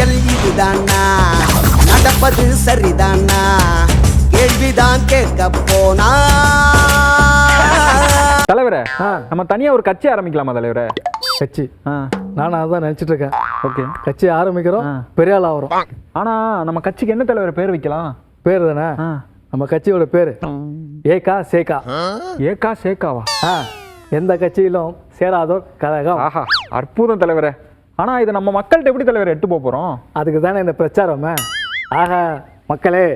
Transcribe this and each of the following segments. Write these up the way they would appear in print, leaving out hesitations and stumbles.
அரசியல் இதுதானா, நடப்பது சரிதானா, கேள்விதான் கேட்க போனா. தலைவரே, நம்ம தனியா ஒரு கட்சி ஆரம்பிக்கலாமா தலைவரே? கட்சி நானும் அதான் நினைச்சிட்டு இருக்கேன். ஓகே, கட்சி ஆரம்பிக்கிறோம், பெரிய ஆள் ஆகிறோம். ஆனா நம்ம கட்சிக்கு என்ன தலைவர் பேர் வைக்கலாம்? பேர் தானே நம்ம கட்சியோட பேரு ஏகா சேகா. ஏகா சேகாவா? எந்த கட்சியிலும் சேராதோர் கழகம். ஆஹா, அற்புதம் தலைவரே. ஆனா இதை நம்ம மக்கள்கிட்ட எப்படி தலைவர் எட்டு போறோம்? அதுக்கு தானே இந்த பிரச்சாரமே. ஆக மக்களே,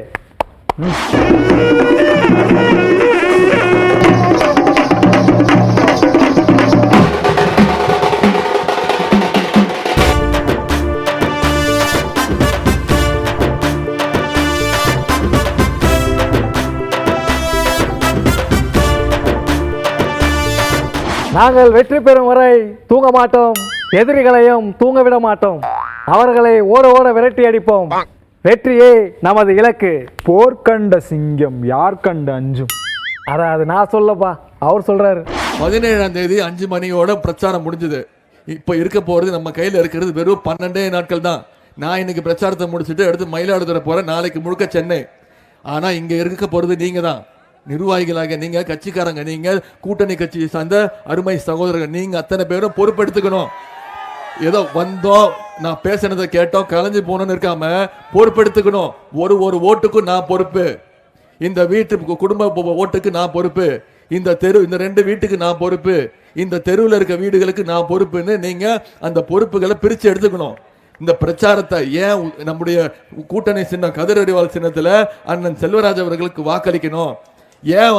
நாங்கள் வெற்றி பெறும் வரை தூங்க மாட்டோம், எதிரிகளையும் தூங்க விட மாட்டோம், அவர்களை ஓட ஓட விரட்டி அடிப்போம். வெற்றியே நமது இலக்கு. போர்க்கண்ட சிங்கம் யார் கண்ட அஞ்சும். அது நான் சொல்லப்பா, அவர் சொல்றாரு. 17ஆம் தேதி 5 மணியோட பிரச்சாரம் முடிஞ்சது. இப்போ இருக்க போறது நம்ம கையில் இருக்கிறது வெறும் 12 நாட்கள் தான். நான் இன்னைக்கு பிரச்சாரத்தை முடிச்சுட்டு எடுத்து மயிலாடுதுறை போறேன். நாளைக்கு முழுக்க சென்னை. ஆனா இங்க இருக்க போறது நீங்க தான், நிர்வாகிகளாக நீங்க, கட்சிக்காரங்க நீங்க, கூட்டணி கட்சியை சார்ந்த அருமை சகோதரர்கள் நீங்க அத்தனை பேரும் பொறுப்பெடுத்துக்கணும். ஏதோ வந்தோம், நான் பேசினதை கேட்டோம், கலைஞ்சு போனோம்னு இருக்காம பொறுப்பெடுத்துக்கணும். ஒரு ஓட்டுக்கும் நான் பொறுப்பு, இந்த வீட்டு குடும்ப ஓட்டுக்கு நான் பொறுப்பு, இந்த 2 வீட்டுக்கு நான் பொறுப்பு, இந்த தெருவில் இருக்க வீடுகளுக்கு நான் பொறுப்புன்னு நீங்க அந்த பொறுப்புகளை பிரிச்சு எடுத்துக்கணும். இந்த பிரச்சாரத்தை ஏன் நம்முடைய கூட்டணி சின்னம் கதிரறிவாள் சின்னத்துல அண்ணன் செல்வராஜ் அவர்களுக்கு வாக்களிக்கணும்? ஏன்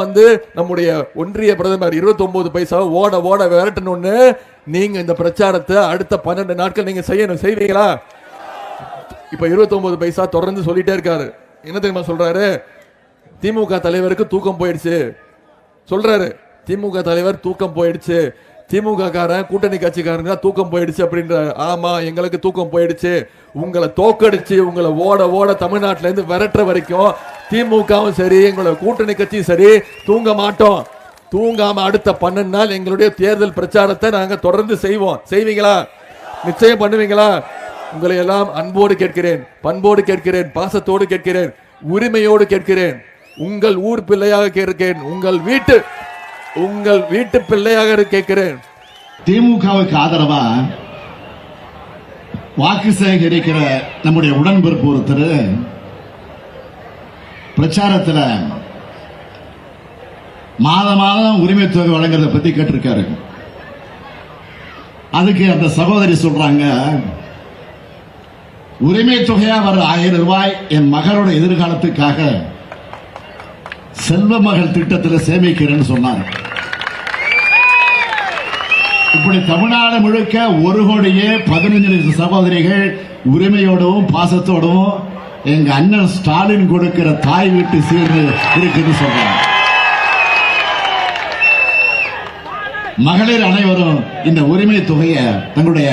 நம்முடைய ஒன்றிய பிரதமர் 29 பைசாவை ஓட ஓட விரட்டணும்னு நீங்க இந்த பிரச்சாரத்தை அடுத்த 12 நாட்கள் நீங்க செய்வீங்களா? இப்ப 29 பைசா தொடர்ந்து சொல்லிட்டே இருக்காரு. என்ன தெரியுமா சொல்றாரு? திமுக தலைவருக்கு தூக்கம் போயிடுச்சு சொல்றாரு. திமுக தலைவர் தூக்கம் போயிடுச்சு, திமுக காரன் கூட்டணி கட்சிக்காரங்க தூக்கம் போயிடுச்சு அப்படின்ற. ஆமா, எங்களுக்கு தூக்கம் போயிடுச்சு. உங்களை தோக்கடிச்சு உங்களை ஓட ஓட தமிழ்நாட்டில இருந்து விரட்டுற வரைக்கும் திமுகவும் சரி எங்களோட கூட்டணி கட்சியும் சரி தூங்க மாட்டோம். தூங்காம அடுத்த 12 நாள் எங்களுடைய தேர்தல் பிரச்சாரத்தை நாங்க தொடர்ந்து செய்வோம். செய்வீங்களா? நிச்சயம் பண்ணுவீங்களா? உங்களை எல்லாம் அன்போடு கேட்கிறேன், பண்போடு கேட்கிறேன், பாசத்தோடு கேட்கிறேன், உரிமையோடு கேட்கிறேன். உங்கள் ஊர் பிள்ளையாக கேட்கிறேன், உங்கள் வீட்டு பிள்ளையாக கேட்கிறேன். திமுகவுக்கு ஆதரவா வாக்கு சேகரிக்கிற நம்முடைய உடன்பிறப்பு ஒருத்தர் பிரச்சாரத்தில் மாதம் உரிமை தொகை வழங்குறத பத்தி கேட்டிருக்காரு. அதுக்கு அந்த சகோதரி சொல்றாங்க, உரிமை தொகையா வர 1000 ரூபாய் என் மகளோட எதிர்காலத்துக்காக செல்வ மகள் திட்டத்தில் சேமிக்கிறேன்னு சொன்னார். இப்படி தமிழ்நாடு முழுக்க 1,15,00,000 சகோதரிகள் உரிமையோடவும் பாசத்தோடவும் எங்க அண்ணன் ஸ்டாலின் கொடுக்கிற தாய் வீட்டு சீர் இருக்குன்னு சொல்றாங்க. மகளிர் அனைவரும் இந்த உரிமை தொகையை தங்களுடைய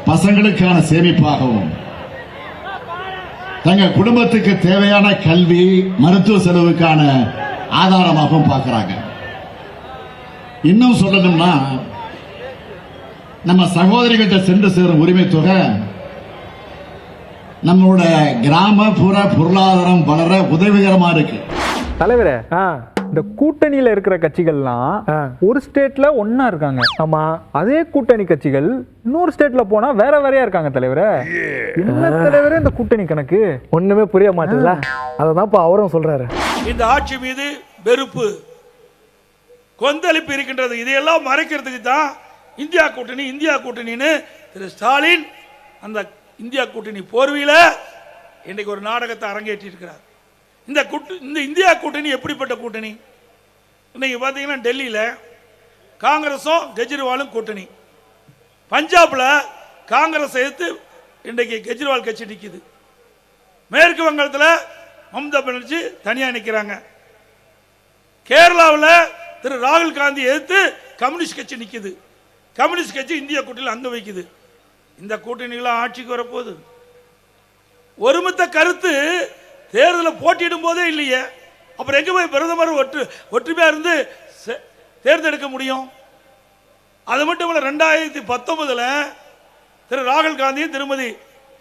பசங்களுக்கான சேமிப்பாகவும் தங்க குடும்பத்துக்கு தேவையான கல்வி மருத்துவ செலவுக்கான ஆதாரமாகவும் பார்க்கிறாங்க. இன்னும் சொல்லணும்னா, நம்ம சகோதரிகிட்ட சென்று சேரும் உரிமை தொகை நம்மளோட கிராமப்புற பொருளாதாரம் வளர உதவிகரமா இருக்கு. தலைவரே, இந்த கூட்டணியில இருக்கிற கட்சிகள்லாம் ஒரு ஸ்டேட்ல ஒன்னா இருக்காங்க. ஆமா, அதே கூட்டணி கட்சிகள் இன்னொரு ஸ்டேட்ல போனா வேற வேறையா இருக்காங்க. தலைவரே, என்ன தலைவரே இந்த கூட்டணி கணக்கு ஒண்ணுமே புரிய மாட்டேங்குதா? அததான் அவரும் சொல்றாரு. இந்த ஆட்சி மீது வெறுப்பு கொந்தளிப்பு இருக்கின்றது. இதையெல்லாம் மறைக்கிறதுக்கு தான் இந்தியா கூட்டணின்னு திரு ஸ்டாலின் அந்த இந்தியா கூட்டணி போர்வையில இன்னைக்கு ஒரு நாடகத்தை அரங்கேற்றி இருக்கிறார். இந்த இந்தியா கூட்டணி எப்படிப்பட்ட கூட்டணி? இன்னைக்கு பார்த்தீங்கன்னா டெல்லியில் காங்கிரஸும் கெஜ்ரிவாலும் கூட்டணி, பஞ்சாப்ல காங்கிரஸ் எதிர்த்து இன்றைக்கு கெஜ்ரிவால் கட்சி நிற்குது, மேற்கு வங்கத்தில் மம்தா பானர்ஜி தனியாக நிற்கிறாங்க, கேரளாவில் திரு ராகுல் காந்தி எதிர்த்து கம்யூனிஸ்ட் கட்சி நிற்குது, கம்யூனிஸ்ட் கட்சி இந்தியா கூட்டணியில் அங்க வைக்குது. இந்த கூட்டணிகளாம் ஆட்சிக்கு வரப்போகுது. ஒருமித்த கருத்து தேர்தலில் போட்டியிடும் போதே இல்லையே, அப்புறம் எங்க போய் பிரதமர் ஒற்றுமையா இருந்து தேர்ந்தெடுக்க முடியும்? அது மட்டும் இல்ல, 2019 திரு ராகுல் காந்தியும் திருமதி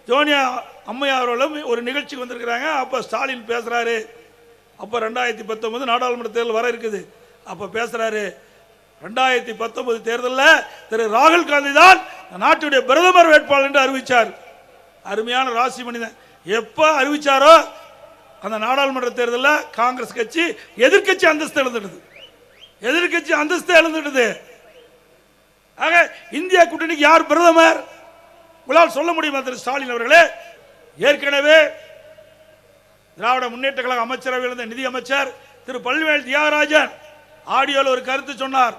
ஜோனியா அம்மையார் அவர்களும் ஒரு நிகழ்ச்சிக்கு வந்திருக்கிறாங்க. அப்போ ஸ்டாலின் பேசுகிறாரு. அப்போ 2019 நாடாளுமன்ற தேர்தல் வர இருக்குது. அப்போ பேசுகிறாரு, 2019 தேர்தலில் திரு ராகுல் காந்தி தான் நாட்டுடைய பிரதமர் வேட்பாளர் என்று அறிவித்தார். அருமையான ராசி மனிதன். எப்போ அறிவிச்சாரோ அந்த நாடாளுமன்ற தேர்தலில் காங்கிரஸ் கட்சி எதிர்கட்சி அந்தஸ்து இழந்துடுது. எதிர்கட்சி அந்தஸ்து இழந்துடுது. ஆக இந்தியா கூட்டணிக்கு யார் பிரதமர் உங்களால் சொல்ல முடியுமா திரு ஸ்டாலின் அவர்களே? ஏற்கனவே திராவிட முன்னேற்ற கழக அமைச்சரவையில் இருந்த நிதி அமைச்சர் திரு பழனிவேல் தியாகராஜன் ஆடியோவில் ஒரு கருத்து சொன்னார்.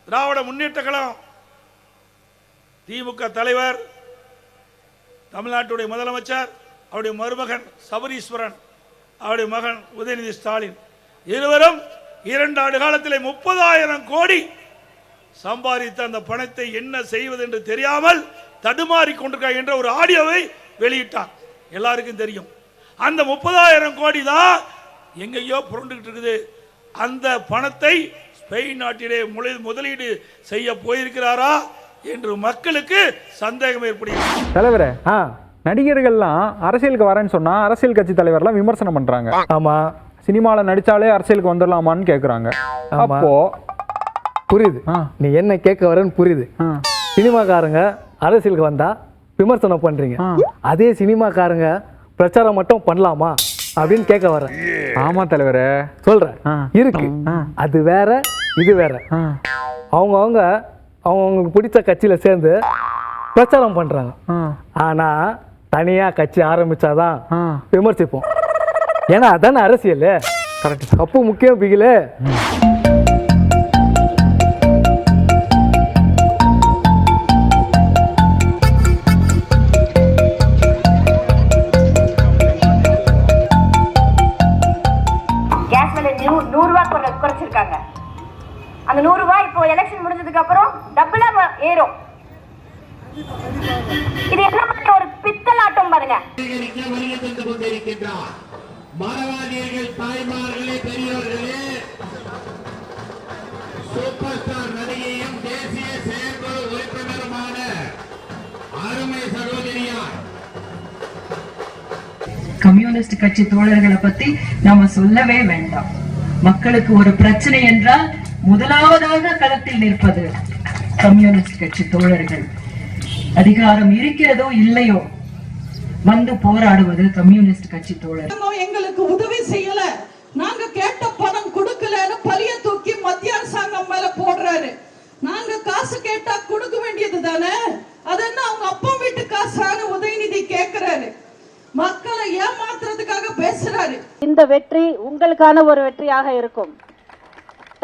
திராவிட முன்னேற்ற கழகம் திமுக தலைவர், தமிழ்நாட்டுடைய முதலமைச்சர், அவருடைய மருமகன் சபரீஸ்வரன், அவருடைய மகன் உதயநிதி ஸ்டாலின் இருவரும் 2 ஆண்டு காலத்தில் 30,000 கோடி சம்பாதித்த அந்த பணத்தை என்ன செய்வது என்று தெரியாமல் தடுமாறி கொண்டிருக்காங்க என்ற ஒரு ஆடியோவை வெளியிட்டார். எல்லாருக்கும் தெரியும். அந்த 30,000 கோடி தான் எங்கேயோ புரண்டுகிட்டு இருக்குது. அந்த பணத்தை ஸ்பெயின் நாட்டிலே முதலீடு செய்ய போயிருக்கிறாரா என்று மக்களுக்கு சந்தேகம் ஏற்படுகிறது. தலைவரே, நடிகர்கள்லாம் அரசியலுக்கு வரேன்னு சொன்னா அரசியல் கட்சி தலைவர்லாம் விமர்சனம் பண்றாங்க. ஆமா, சினிமாவில் நடிச்சாலே அரசியலுக்கு வந்துடலாமான்னு கேட்குறாங்க. அப்போ புரியுது, நீ என்ன கேட்க வரேன்னு புரியுது. சினிமாக்காரங்க அரசியலுக்கு வந்தா விமர்சனம் பண்றீங்க, அதே சினிமாக்காரங்க பிரச்சாரம் மட்டும் பண்ணலாமா அப்படின்னு கேட்க வர. ஆமா தலைவரே, சொல்றேன். இருக்கு, அது வேற இது வேற. அவங்களுக்கு பிடிச்ச கட்சியில சேர்ந்து பிரச்சாரம் பண்றாங்க. ஆனா தனியா கட்சி ஆரம்பிச்சாதான் விமர்சிப்போம். ஏன்னா அதானே அரசியல். கரெக்ட். அப்போ முக்கியம் பிகிலே. கேஸ் விலை 100 ரூபாய் குறைச்சிருக்காங்க. அந்த 100 ரூபாய் இப்போ எலெக்ஷன் முடிஞ்சதுக்கு அப்புறம் டபுளா ஏறும். இது என்ன ஒரு பித்தலாட்டம் பாருங்க. மரவாதியர்கள், தாய்மார்களே, பெரியோர்களே, சூப்பர் ஸ்டார் நடிகையும் தேசிய செயற்குழு உறுப்பினருமான அருமை சகோதரியார் கம்யூனிஸ்ட் கட்சி தோழர்களை பத்தி நாம சொல்லவே வேண்டாம். மக்களுக்கு ஒரு பிரச்சனை என்றால் முதலாவதாக களத்தில் நிற்பது கம்யூனிஸ்ட் கட்சி தோழர்கள். அதிகாரம் இருக்கிறதோ இல்லையோ வந்து போராடுவது கம்யூனிஸ்ட் கட்சி தோழர். எங்களுக்கு உதவி செய்யல, நாங்க கேட்ட பணம் கொடுக்கலன்னு பழிய தூக்கி மத்திய அரசாங்கம் மேல போடுறாரு. நாங்க காசு கேட்டா கொடுக்க வேண்டியது தானே, அது என்ன அவங்க அப்பா வீட்டு காசான உதயநிதி கேட்கிறாரு. மக்களை ஏமாத்துறதுக்காக பேசுறாரு. இந்த வெற்றி உங்களுக்கான ஒரு வெற்றியாக இருக்கும்.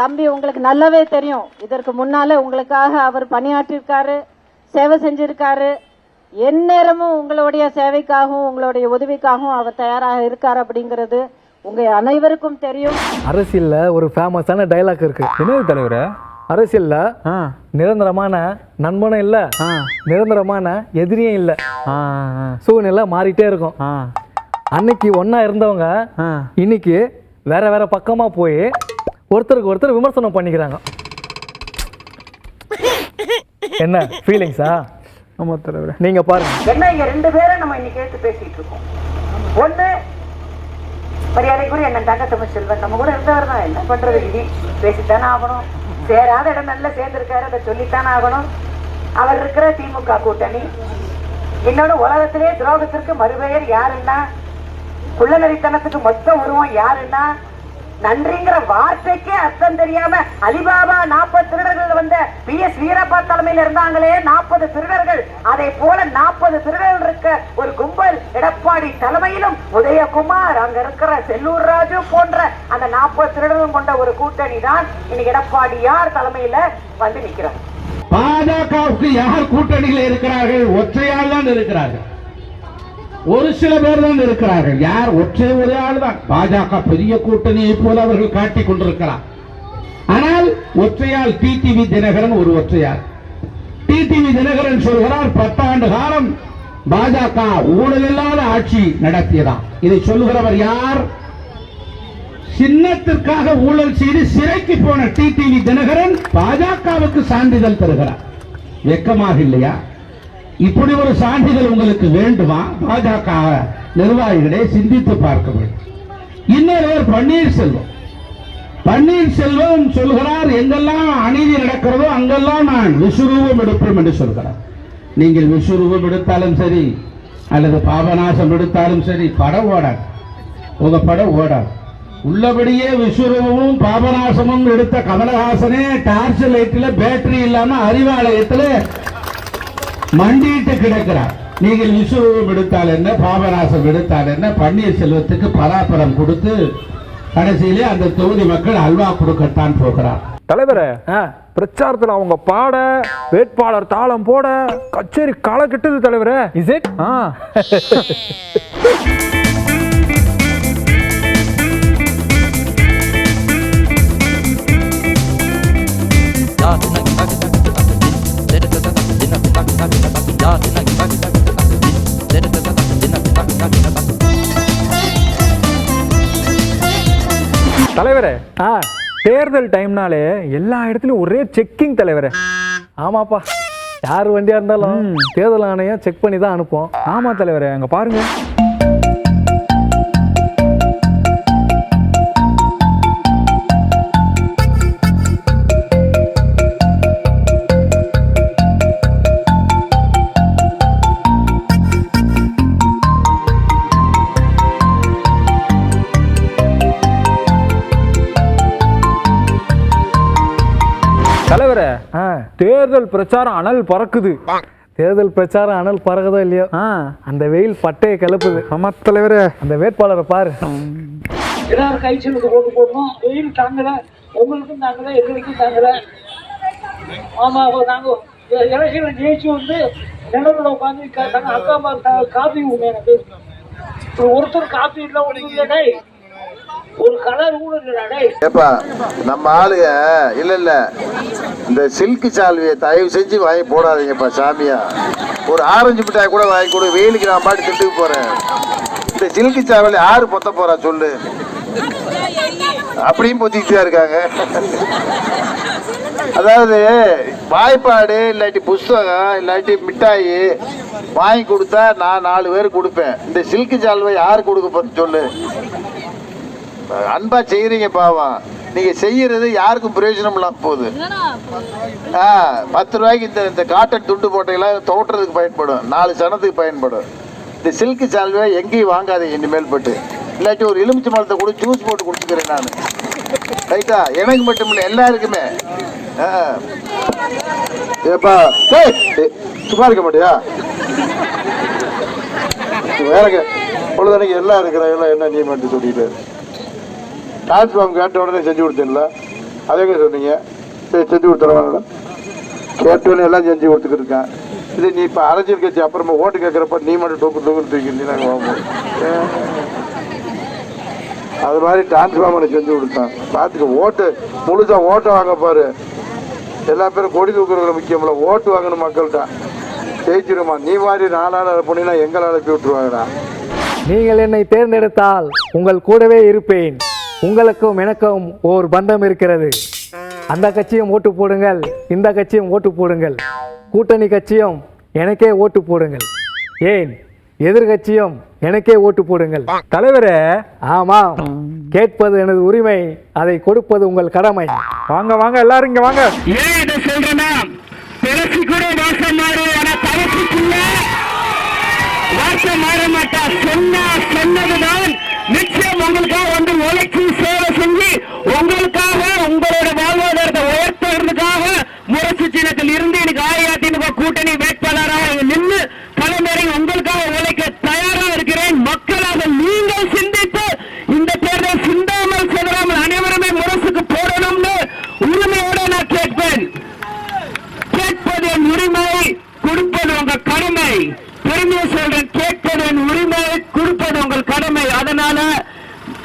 தம்பி உங்களுக்கு நல்லாவே தெரியும், இதற்கு முன்னால உங்களுக்காக அவர் பணியாற்றிருக்காரு, சேவை செஞ்சிருக்காரு. எந்நேரமும் உங்களுடைய சேவைக்காகவும் உங்களுடைய உதவிக்காகவும் அவர் தயாராக இருக்கார் அப்படிங்கிறது உங்க அனைவருக்கும் தெரியும். அரசியல்ல ஒரு ஃபேமஸான டைலாக் இருக்கு. என்னது தலைவரே? அரசியல்ல நிரந்தரமான நண்பனும் இல்ல, நிரந்தரமான எதிரியும் இல்ல. சூழ்நிலை மாறிட்டே இருக்கும். அன்னைக்கு ஒன்னா இருந்தவங்க இன்னைக்கு வேற வேற பக்கமா போய் ஒருத்தருக்கு ஒருத்தர் விமர்சனம் பண்ணிக்கிறாங்க. என்ன ஃபீலிங்ஸா? ஆமா தலைவரே, நீங்க பாருங்க. என்ன இங்க 2 பேரும் நம்ம இன்னைக்கு எடுத்து பேசிட்டு இருக்கோம். ஒண்ணு மரியாதைக்குரிய என்ன தங்க தமிழ் செல்வன் நம்ம கூட இருந்தவர் தான். என்ன பண்றது, விதி பேசித்தானே ஆகணும். சேராத இடம் நல்லா சேர்ந்திருக்காரு, அதை சொல்லித்தானே ஆகணும். அவர் இருக்கிற திமுக கூட்டணி. இன்னொன்னு உலகத்திலே துரோகத்திற்கு மறுபெயர் யாருன்னா, குள்ளநரித்தனத்துக்கு மொத்த உருவம் யாருன்னா, நன்றிங்கிற வார்த்தைக்கே அர்த்தம் தெரியாம அலிபாபா 40 திருடர்கள் வந்த PS வீரப்பா தலைமையில் இருந்தாங்களே 40 திருடர்கள், அதை போல 40 திருடர்கள் இருக்க ஒரு கும்பல் எடப்பாடி தலைமையிலும் உதயகுமார், அங்க இருக்கிற செல்லூர் ராஜு போன்ற அந்த 40 திருடர்கள் கொண்ட ஒரு கூட்டணி தான் இன்னைக்கு எடப்பாடியார் தலைமையில வந்து நிற்கிறார். பாஜகவுக்கு யார் கூட்டணியில் இருக்கிறார்கள்? ஒற்றையால் தான் இருக்கிறார்கள். ஒரு சில பேர் தான் இருக்கிறார்கள். யார்? ஒற்றை ஒரே ஆள் தான். பாஜக பெரிய கூட்டணியை போல அவர்கள் காட்டிக் கொண்டிருக்கிறார். ஆனால் ஒற்றையால் டிடிவி தினகரன் ஒரு ஒற்றையால். டிடிவி தினகரன் சொல்கிறார் 10 ஆண்டு காலம் பாஜக ஊழல் இல்லாத ஆட்சி நடத்தியதா. இதை சொல்லுகிறவர் யார்? சின்னத்திற்காக ஊழல் செய்து சிறைக்கு போன டிடிவி தினகரன் பாஜகவுக்கு சான்றிதழ் தருகிறார். வெக்கமாக இல்லையா? இப்படி ஒரு சான்றிதழ் உங்களுக்கு வேண்டுமா? பாஜக நிர்வாகிகளே சிந்தித்து பார்க்க வேண்டும். இன்னொருவர் பன்னீர்செல்வம் சொல்கிறார், எங்கெல்லாம் அநீதி நடக்கிறதோ அங்கெல்லாம் நான் விஸ்வரூபம் எடுப்போம் என்று சொல்கிறார். நீங்கள் விஸ்வரூபம் எடுத்தாலும் சரி அல்லது பாபநாசம் எடுத்தாலும் சரி படம் ஓடாது, உங்க படம் ஓடாது. உள்ளபடியே விஸ்வரூபமும் பாபநாசமும் எடுத்த கமலஹாசனே டார்ச் லைட்ல பேட்டரி இல்லாம அறிவாலயத்துல மண்டிட்டு கிடக்கிறார். நீங்கள் விஸ்வரூபம் எடுத்தால் என்ன, பாபநாசம் எடுத்தால் என்ன, பன்னீர்செல்வத்துக்கு பராபரம் கொடுத்து கடைசியிலே அந்த தொகுதி மக்கள் அல்வா கொடுக்கத்தான் போகிறார். தலைவரே, பிரச்சாரத்துல அவங்க பாட, வேட்பாளர் தாளம் போட கச்சேரி களை கட்டுது தலைவரே. Is it? தலைவரே, தேர்தல் டைம்னாலே எல்லா இடத்துலயும் ஒரே செக்கிங் தலைவரே. ஆமாப்பா, யார் வண்டியா இருந்தாலும் தேர்தல் ஆணையம் செக் பண்ணி தான் அனுப்போம். ஆமா தலைவரே, அங்க பாருங்க. தலைவரே, தேர்தல் பிரச்சாரம் அனல் பறக்குது. தேர்தல் பிரச்சாரம் அனல் பறக்குதோ இல்லையோ, அந்த வெயில் பட்டையை கிளப்புது. ஆமா தலைவரே, அந்த வேட்பாளரை பாரு. எல்லாரும் கைச்சலுக்கு ஓட்டு போடணும். வெயில் தாங்கல, உங்களுக்கும் தாங்கல, எங்களுக்கும் தாங்கல. ஆமா, நாங்க எலெக்ஷன் ஜெயிச்சு வந்து நிலவுல உட்காந்து அக்கா அம்மா காப்பி உண்டு. எனக்கு ஒருத்தர் காப்பி இல்லை, ஒன்றும் இல்லடா, ஒரு கலர் கூட இல்லடா. ஏப்பா, நம்ம ஆளுங்க இல்ல இந்த சில்க் சால்வியை தயவு செஞ்சு வாங்கி போடாதீங்கப்பா சாமியா. ஒரு ஆரஞ்சு மிட்டாய் கூட வாங்கி கொடு, வெயிலுக்கு நான் பாட்டு திட்டுக்கு போறேன். இந்த சில்க் சால்வில யாரு பொத்த போறா சொல்லு? அப்படியும் பொத்திக்கிட்டு இருக்காங்க. அதாவது வாய்ப்பாடு இல்லாட்டி புஸ்தகம் இல்லாட்டி மிட்டாய் வாங்கி கொடுத்தா நான் 4 பேருக்கு கொடுப்பேன். இந்த சில்க் சால்வை யாரு கொடுக்க போறது சொல்லு? அன்பா செய்யறீங்க பாவம், நீங்க செய்யறது யாருக்கும் பிரயோஜனம் இல்லாம போகுது. 10 ரூபாய்க்கு இந்த காட்டன் துண்டு போட்டீங்களா தோட்டுறதுக்கு பயன்படும், 4 சனத்துக்கு பயன்படும். இந்த சில்க் சால்வை எங்கேயும் வாங்காதீங்க இனிமேல் பட்டு. இல்லாட்டி ஒரு எலுமிச்சை மரத்தை கூட ஜூஸ் போட்டு குடிச்சுக்கிறேன் நான். ரைட்டா? எனக்கு மட்டும் இல்லை, எல்லாருக்குமே. ஏப்பா சும்மா இருக்க மாட்டியா? வேறங்க பொழுதனைக்கு எல்லாம் இருக்கிறாங்க, என்ன நீ மட்டும் சொல்லிட்டு டிரான்ஸ்ஃபார்ம் கேட்ட உடனே செஞ்சு கொடுத்தீங்களா? அதேங்க சொன்னீங்க, சரி செஞ்சு கொடுத்துருவாங்க. கேட்டோன்னு எல்லாம் செஞ்சு கொடுத்துக்கிட்டு இருக்கேன். இது நீ இப்போ அரசியல் கட்சி அப்புறமா ஓட்டு கேட்குறப்ப நீ மட்டும் டொக்கு தூக்கி நாங்கள் வாங்குவோம். அது மாதிரி டிரான்ஸ்ஃபார்மரை செஞ்சு கொடுத்தேன். பார்த்துக்க, ஓட்டு முழுசாக ஓட்டை வாங்க பாரு. எல்லா பேரும் கொடி தூக்குறவங்க முக்கியமில்ல, ஓட்டு வாங்கணும் மக்கள்கிட்ட. ஜெயிச்சிருமா. நீ மாதிரி 4 நாள் போனீங்கன்னா எங்களை அனுப்பி விட்டுருவாங்கடா. நீங்கள் என்னை தேர்ந்தெடுத்தால் உங்கள் கூடவே இருப்பேன். உங்களுக்கும் எனக்கும் ஓர் பந்தம் இருக்கிறது. அந்த கட்சியும் ஓட்டு போடுங்கள், இந்த கட்சியும் ஓட்டு போடுங்கள், கூட்டணி கட்சியும் எனக்கே ஓட்டு போடுங்கள், ஏன் எதிர்கட்சியும் எனக்கே ஓட்டு போடுங்கள். தலைவரே, ஆமாம், கேட்பது எனது உரிமை, அதை கொடுப்பது உங்கள் கடமை. வாங்க வாங்க எல்லாரும் இங்க வாங்க. ஏன் இதை சொல்றேன்னா, பிறகு கூட வாசம் மாறு, ஆனா தவசுக்குள்ள வாசம் மாற மாட்டா. சொன்னதுதான் நிச்சயம் உங்களுக்காக வந்து உழைச்சி சேவை செஞ்சு உங்களுக்காக உங்களோட வாழ்வாதாரத்தை உயர்த்துறதுக்காக முரசு சின்னத்தில் இருந்து எனக்கு அஇஅதிமுக கூட்டணி வேட்பாளராக நின்று தலைமுறை உங்களுக்காக உழைக்க தயாராக இருக்கிறேன். மக்களாக நீங்கள் சிந்தித்து இந்த தேர்தல் சிந்தாமல் செல்லாமல் அனைவருமே முரசுக்கு போடணும்னு உரிமையோட நான் கேட்பேன். கேட்பது என் உரிமை, கொடுப்பது உங்க கடமை. பெருமையை சொல்றேன், கேட்பது என் உரிமை, கொடுப்பது உங்கள் கடமை. அதனால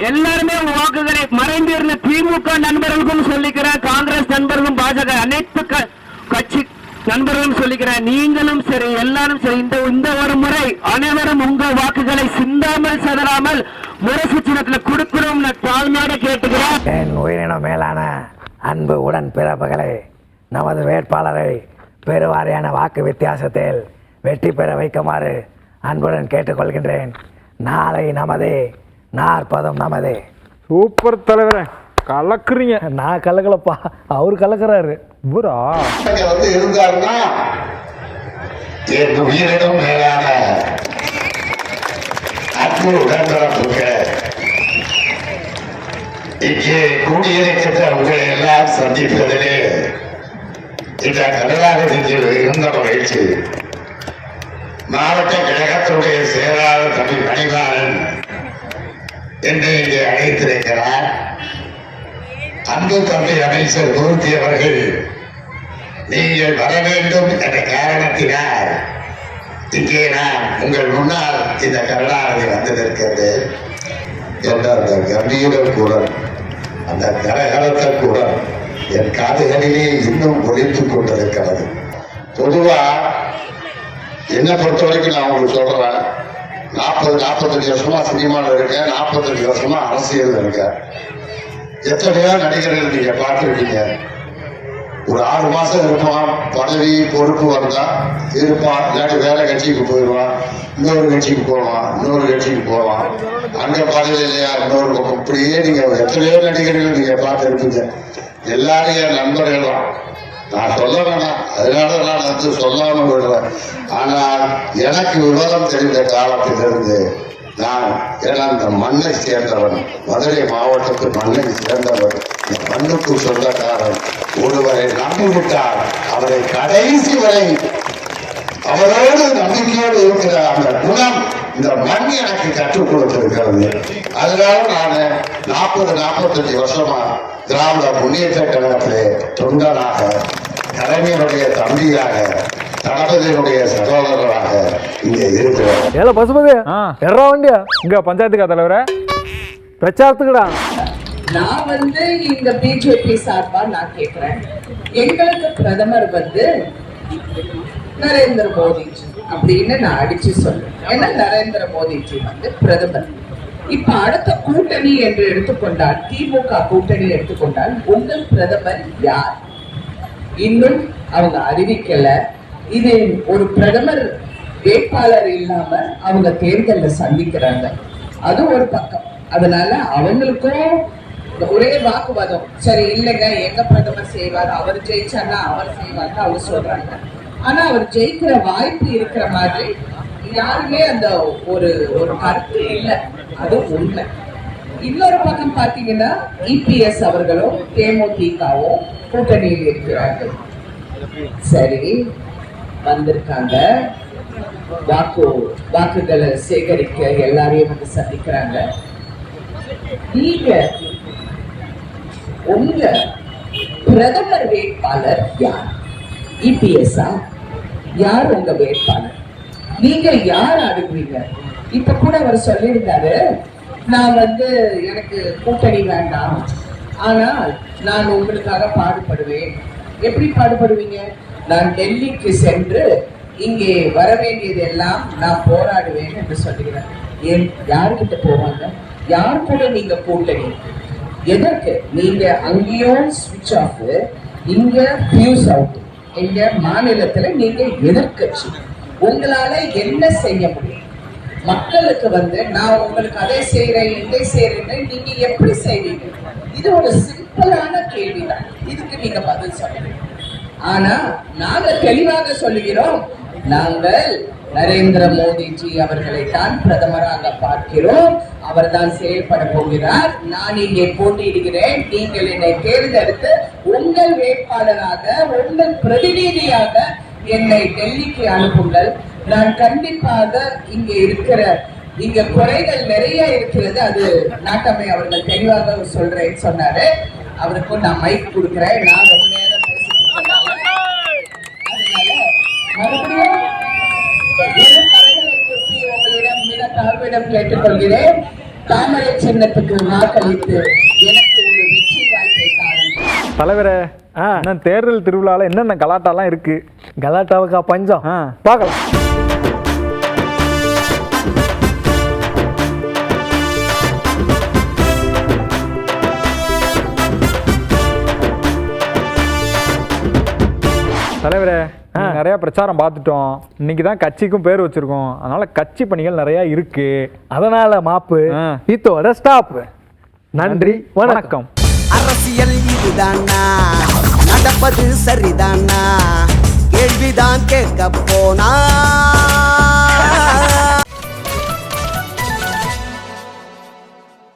எல்லாருமே உங்க வாக்குகளை மறைந்திருந்த திமுக நண்பர்களுக்கும் சொல்லிக்கிறேன், காங்கிரஸ் நண்பர்களும், பாஜக அனைத்து கட்சி நண்பர்களும் சொல்லிக்கிறேன், நீங்களும் சரி எல்லாரும் சரி, இந்த ஒரு முறை அனைவரும் உங்கள் வாக்குகளை சிந்தாமல் செதறாமல் முரசு சின்னத்தில் கொடுக்கிறோம் தாழ்மையோட கேட்டுக்கிறேன். என் உயிரினம் மேலான அன்பு உடன் பிறப்புகளை, நமது வேட்பாளரை பெருவாரியான வாக்கு வித்தியாசத்தில் வெற்றி பெற வைக்குமாறு அன்புடன் கேட்டுக்கொள்கின்றேன். நாளை நமதே, நாற்பதும் நமதே. சூப்பர் தலைவரே, கலக்குறீங்க. நான் கலக்கலப்பா, அவரு கலக்குறாரு. இவரா வந்து இருந்தாருன்னா என் உயிரிடம் மேலான அன்பு உடன்பிறப்புகள் இங்கே கூடியிருக்கின்ற உங்களை எல்லாம் சந்திப்பதிலே இந்த கடலாளத்தில் இருந்த மகிழ்ச்சி. மாவட்ட கழகத்தினுடைய செயலாளர் தம்பி மணிவாளன் என்று இங்கே அழைத்திருக்கிறார். அன்பு தம்பி அமைச்சர் மூர்த்தி அவர்கள் நீங்கள் வர வேண்டும் என்ற காரணத்தினால் இங்கே நான் உங்கள் முன்னால் இந்த கருணாநிதி வந்திருக்கிறது என்ற அந்த கம்பீர குரல், அந்த கரகரத்த குரல் என் காதுகளிலே இன்னும் ஒலித்துக் கொண்டிருக்கிறது. பொதுவா என்னை பொறுத்த வரைக்கும் நான் உங்களுக்கு சொல்றேன், 45 வருஷமா சினிமாவில் இருக்கேன், 45 வருஷமா அரசியல் இருக்கேன். எத்தனையோ நடிகர்கள் நீங்க பார்த்துருக்கீங்க. ஒரு 6 மாசம் இருப்பான், பதவி பொறுப்பு வந்தா இருப்பான், இல்லாட்டி வேற கட்சிக்கு போயிடுவான், இன்னொரு கட்சிக்கு போவான், இன்னொரு கட்சிக்கு போவான், அங்க பதவி இல்லையா இன்னொரு பக்கம். இப்படியே நீங்க எத்தனையோ நடிகர்கள் நீங்க பார்த்துருப்பீங்க. எல்லாரும் என் நண்பர்கள் தான். நான் சொல்ல வேணாம், அதனால நான் வந்து சொல்லாம விடுறேன். ஆனால் எனக்கு விவரம் தெரிந்த காலத்திலிருந்து நான் ஏன்னா இந்த மண்ணை சேர்ந்தவன், மதுரை மாவட்டத்து மண்ணை சேர்ந்தவன், இந்த மண்ணுக்கு சொந்தக்காரன். ஒருவரை நம்பிவிட்டார் அவரை கடைசி வரை அவரோடு நம்பிக்கையோடு இருக்கிற அந்த குணம் இந்த மண் எனக்கு கற்றுக் கொடுத்திருக்கிறது. அதனால நான் 40-45 வருஷமா திராவிட முன்னேற்ற கழகத்திலே தொண்டனாக, தலைமையினுடைய தம்பியாக, தளபதியினுடைய சகோதரராக இங்கே இருக்கிறேன். ஏல பசுபதி எறா வண்டியா இங்க பஞ்சாயத்துக்கா தலைவர பிரச்சாரத்துக்குடா. நான் வந்து இந்த பிஜேபி சார்பா நான் கேட்கிறேன், எங்களுக்கு பிரதமர் வந்து நரேந்திர மோடிஜி அப்படின்னு நான் அடிச்சு சொல்றேன். ஏன்னா நரேந்திர மோடிஜி வந்து பிரதமர். இப்ப அடுத்த கூட்டணி என்று எடுத்துக்கொண்டால், திமுக கூட்டணி எடுத்துக்கொண்டால், உங்கள் பிரதமர் யார்? இன்னும் அவங்க அறிவிக்கல. இது ஒரு பிரதமர் வேட்பாளர் இல்லாம அவங்க தேர்தல்ல சந்திக்கிறாங்க. அது ஒரு பக்கம். அதனால அவங்களுக்கும் ஒரே வாக்குவாதம். சரி இல்லைங்க, எங்க பிரதமர் செய்வார், அவர் ஜெயிச்சார்னா அவர் செய்வார்னு அவங்க சொல்றாங்க. ஆனா அவர் ஜெயிக்கிற வாய்ப்பு இருக்கிற மாதிரி யாருமே அந்த ஒரு கருத்து இல்லை. அது உண்மை. இன்னொரு பக்கம் பாத்தீங்கன்னா இபிஎஸ் அவர்களும் தேமுதிகவும் கூட்டணியில் இருக்கிறார்கள். சரி வந்திருக்காங்க, வாக்குகளை சேகரிக்க எல்லாரையும் வந்து சந்திக்கிறாங்க. நீங்க உங்க பிரதமர் வேட்பாளர் யார்? இபிஎஸ்ஆ? யார் உங்க வேட்பாளர்? நீங்க யார் அனுப்புவீங்க? இப்ப கூட அவர் சொல்லியிருந்தாரு, நான் வந்து எனக்கு கூட்டணி வேண்டாம், ஆனால் நான் உங்களுக்காக பாடுபடுவேன். எப்படி பாடுபடுவீங்க? நான் டெல்லிக்கு சென்று இங்கே வர வேண்டியதெல்லாம் நான் போராடுவேன் என்று சொல்லுகிறேன். ஏன் யாருக்கிட்ட போவாங்க? யார் கூட நீங்க கூட்டணி? எதற்கு? நீங்க அங்கேயும் ஸ்விட்ச் ஆஃப், இங்க ஃபியூஸ் அவுட். எங்க மாநிலத்துல நீங்க எதிர்க்கட்சி. உங்களால என்ன செய்ய முடியும்? மக்களுக்கு வந்து நான் உங்களுக்கு அதை செய்யறேன் இதை செய்யறேன்னு நீங்க எப்படி செய்வீங்க? இது ஒரு சிம்பிளான கேள்விதான். இதுக்கு நீங்க பதில் சொல்லுங்க. ஆனா நாங்க தெளிவாக சொல்லுகிறோம், நாங்கள் நரேந்திர மோடிஜி அவர்களை தான் பிரதமராக பார்க்கிறோம். அவர் தான் செயல்பட போகிறார். நான் இங்கே போட்டியிடுகிறேன். நீங்கள் என்னை தேர்ந்தெடுத்து உங்கள் வேட்பாளராக, உங்கள் பிரதிநிதியாக என்னை டெல்லிக்கு அனுப்புங்கள். நான் கண்டிப்பாக இங்க குறைகள் நிறைய இருக்கிறது. அது நாட்டமை அவர்கள் தெளிவாக சொல்றேன்னு சொன்னாரு. அவருக்கும் நான் மைக் கொடுக்கிறேன். நான் ரொம்ப நேரம் மறுபடியும் உங்களிடம் மிக தாழ்விடம் கேட்டுக்கொள்கிறேன். தாமரை சின்னத்துக்கு வாக்களித்து எனக்கு ஒரு வெற்றி வாய்ப்பை தாருங்கள். தலைவரே, தேர்தல் திருவிழால என்னென்ன கலாட்டாலாம் இருக்கு? கலாட்டாவுக்கா பஞ்சம்? பார்க்கலாம். தலைவரே, நிறைய பிரச்சாரம் பார்த்துட்டோம். இன்னைக்கு தான் கட்சிக்கும் பேர் வச்சிருக்கோம். அதனால கட்சி பணிகள் நிறைய இருக்கு. அதனால மாப்பு இதோட ஸ்டாப். நன்றி, வணக்கம். அரசியல் இதுதானா, நடப்பது சரிதானா, கேள்விதான் கேட்க போனா